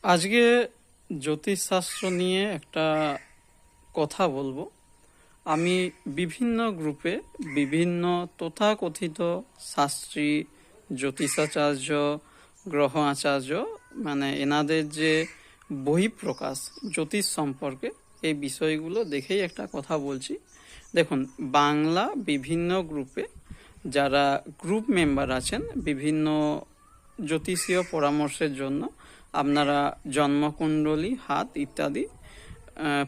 আজকে জ্যোতিষশাস্ত্র নিয়ে একটা কথা বলবো। আমি বিভিন্ন গ্রুপে বিভিন্ন তথাকথিত শাস্ত্রী, জ্যোতিষাচার্য, গ্রহ আচার্য, মানে এনাদের যে বহিঃপ্রকাশ জ্যোতিষ সম্পর্কে, এই বিষয়গুলো দেখেই একটা কথা বলছি। দেখুন, বাংলা বিভিন্ন গ্রুপে যারা গ্রুপ মেম্বার আছেন, বিভিন্ন জ্যোতিষীয় পরামর্শের জন্য আপনারা জন্মকুণ্ডলী, হাত ইত্যাদি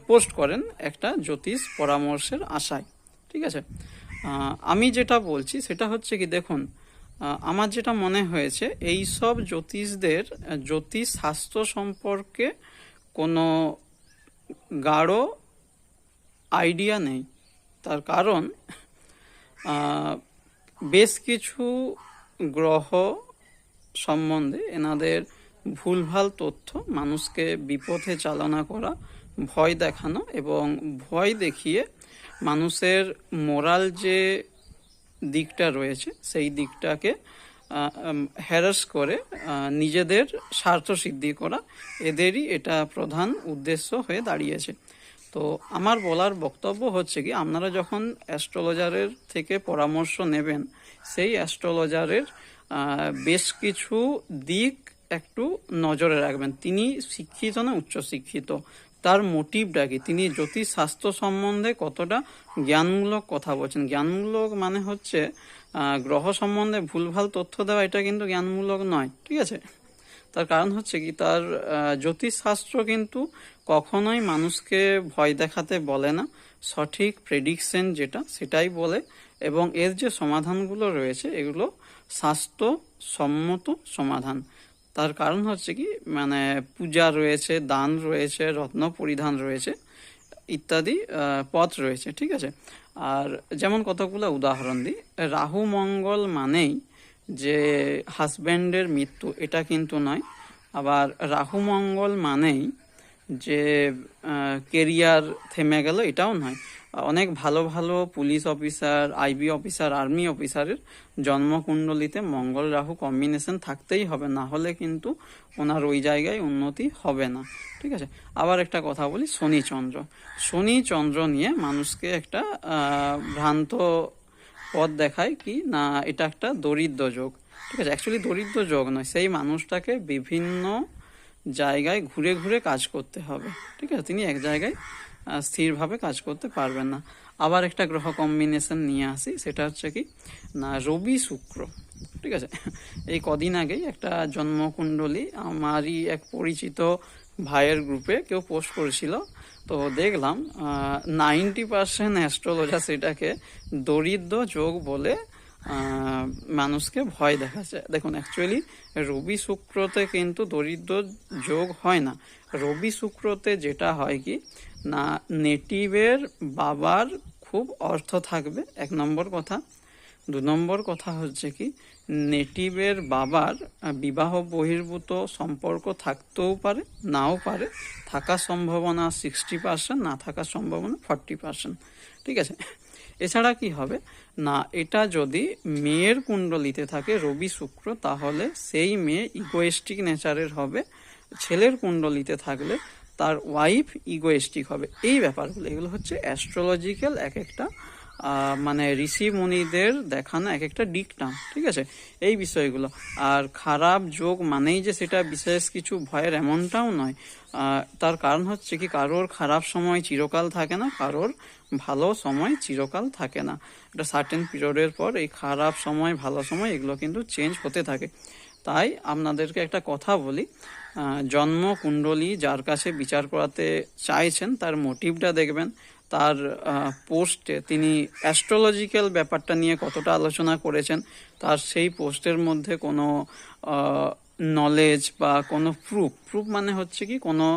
পোস্ট করেন একটা জ্যোতিষ পরামর্শের আশায়। ঠিক আছে, আমি যেটা বলছি সেটা হচ্ছে কি, দেখুন, আমার যেটা মনে হয়েছে, এই সব জ্যোতিষদের জ্যোতিষ শাস্ত্র সম্পর্কে কোনো গাঢ় আইডিয়া নেই। তার কারণ বেশ কিছু গ্রহ সম্বন্ধে এনাদের ভুলভাল তথ্য মানুষকে বিপথে চালনা করা, ভয় দেখানো এবং ভয় দেখিয়ে মানুষের মোরাল যে দিকটা রয়েছে সেই দিকটাকে হ্যারাস করে নিজেদের স্বার্থ সিদ্ধি করা, এদেরই এটা প্রধান উদ্দেশ্য হয়ে দাঁড়িয়েছে। তো আমার বলার বক্তব্য হচ্ছে কি, আপনারা যখন অ্যাস্ট্রোলজারের থেকে পরামর্শ নেবেন, সেই অ্যাস্ট্রোলজারের বেশ কিছু দিক একটু নজরে রাখবেন। তিনি শিক্ষিত না উচ্চশিক্ষিত, তার মোটিভটা কি, তিনি জ্যোতিষ শাস্ত্র সম্বন্ধে কতটা জ্ঞানমূলক কথা বলছেন। জ্ঞানমূলক মানে হচ্ছে গ্রহ সম্বন্ধে ভুলভাল তথ্য দেওয়া, এটা কিন্তু জ্ঞানমূলক নয়। ঠিক আছে, তার কারণ হচ্ছে কি, তার জ্যোতিষ শাস্ত্র কিন্তু কখনোই মানুষকে ভয় দেখাতে বলে না, সঠিক প্রেডিকশন যেটা সেটাই বলে, এবং এর যে সমাধানগুলো রয়েছে এগুলো স্বাস্থ্যসম্মত সমাধান। তার কারণ হচ্ছে কি, মানে পূজা রয়েছে, দান রয়েছে, রত্ন পরিধান রয়েছে, ইত্যাদি পথ রয়েছে। ঠিক আছে, আর যেমন কতগুলো উদাহরণ দিই, রাহু মঙ্গল মানেই যে হাজব্যান্ডের মৃত্যু, এটা কিন্তু নয়। আবার রাহু মঙ্গল মানেই যে কেরিয়ার থেমে গেল, এটাও নয়। অনেক ভালো ভালো police officer, IB officer, army অফিসারের জন্মকুণ্ডলিতে মঙ্গল রাহু কম্বিনেশন থাকতেই হবে, না হলে কিন্তু ওনার ওই জায়গায় উন্নতি হবে না। ঠিক আছে, আবার একটা কথা বলি, শনি চন্দ্র। শনি চন্দ্র নিয়ে মানুষকে একটা ভ্রান্ত পথ দেখায় কি না, এটা একটা দরিদ্র যোগ। ঠিক আছে, অ্যাকচুয়ালি দরিদ্র যোগ নয়, সেই মানুষটাকে বিভিন্ন জায়গায় ঘুরে ঘুরে কাজ করতে হবে। ঠিক আছে, তিনি এক জায়গায় স্থিরভাবে কাজ করতে পারবেন না। আবার একটা গ্রহ কম্বিনেশন নিয়ে আসি, সেটা হচ্ছে কি না, রবি শুক্র। ঠিক আছে, এই কদিন আগেই একটা জন্মকুণ্ডলী আমারই এক পরিচিত ভাইয়ের গ্রুপে কেউ পোস্ট করেছিল, তো দেখলাম 90% অ্যাস্ট্রোলজার সেটাকে দরিদ্র যোগ বলে মানুষকে ভয় দেখাচ্ছে। দেখুন, অ্যাকচুয়ালি রবি শুক্রতে কিন্তু দরিদ্র যোগ হয় না। রবি শুক্রতে যেটা হয় কি না, নেটিভের বাবার খুব অর্থ থাকবে, এক নম্বর কথা। দু নম্বর কথা হচ্ছে কি, নেটিভের বাবার বিবাহ বহির্ভূত সম্পর্ক থাকতেও পারে, নাও পারে। থাকার সম্ভাবনা 60%, না থাকার সম্ভাবনা 40%। ঠিক আছে, এছাড়া কি হবে না, এটা যদি মেয়ের কুণ্ডলিতে থাকে রবি শুক্র, তাহলে সেই মেয়ে ইগোয়েস্টিক নেচারের হবে। ছেলের কুণ্ডলিতে থাকলে তার ওয়াইফ ইগোয়েস্টিক হবে। এই ব্যাপারগুলো, এগুলো হচ্ছে অ্যাস্ট্রোলজিক্যাল এক একটা মানে ঋষি মুনিদের দেখানো এক একটা ডিকটাম। ঠিক আছে, এই বিষয়গুলো। আর খারাপ যোগ মানেই যে সেটা বিশেষ কিছু ভয়ের, এমনটাও নয়। তার কারণ হচ্ছে কি, কারোর খারাপ সময় চিরকাল থাকে না, কারোর ভালো সময় চিরকাল থাকে না। একটা সার্টেন পিরিয়ডের পর এই খারাপ সময়, ভালো সময়, এগুলো কিন্তু চেঞ্জ হতে থাকে। তাই আপনাদেরকে একটা কথা বলি, জন্ম কুণ্ডলী যার কাছে বিচার করাতে চাইছেন, তার মোটিভটা দেখবেন। তার পোস্টে তিনি অ্যাস্ট্রোলজিক্যাল ব্যাপারটা নিয়ে কতটা আলোচনা করেছেন, তার সেই পোস্টের মধ্যে কোনো নলেজ বা কোনো প্রুফ মানে হচ্ছে কি, কোনো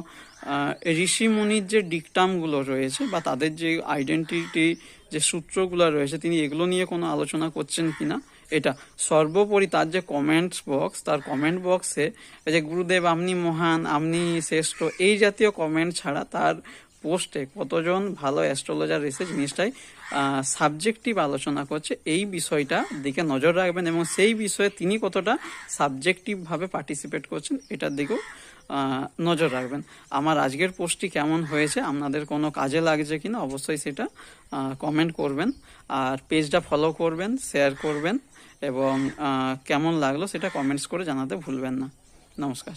ঋষি মুনির যে ডিকটামগুলো রয়েছে বা তাদের যে আইডেন্টিটি, যে সূত্রগুলো রয়েছে, তিনি এগুলো নিয়ে কোনো আলোচনা করছেন কিনা, এটা। সর্বোপরি তার যে কমেন্টস বক্স, তার কমেন্ট বক্সে যে গুরুদেব আপনি মহান, আপনি শ্রেষ্ঠ, এই জাতীয় কমেন্ট ছাড়া তার পোস্টে কতজন ভালো অ্যাস্ট্রোলজার এসে জিনিসটাই সাবজেক্টিভ আলোচনা করছে, এই বিষয়টা দিকে নজর রাখবেন এবং সেই বিষয়ে তিনি কতটা সাবজেক্টিভভাবে পার্টিসিপেট করছেন এটার দিকেও নজর রাখবেন। আমার আজকের পোস্টটি কেমন হয়েছে, আপনাদের কোনো কাজে লাগছে কিনা অবশ্যই সেটা কমেন্ট করবেন, আর পেজটা ফলো করবেন, শেয়ার করবেন এবং কেমন লাগলো সেটা কমেন্টস করে জানাতে ভুলবেন না। নমস্কার।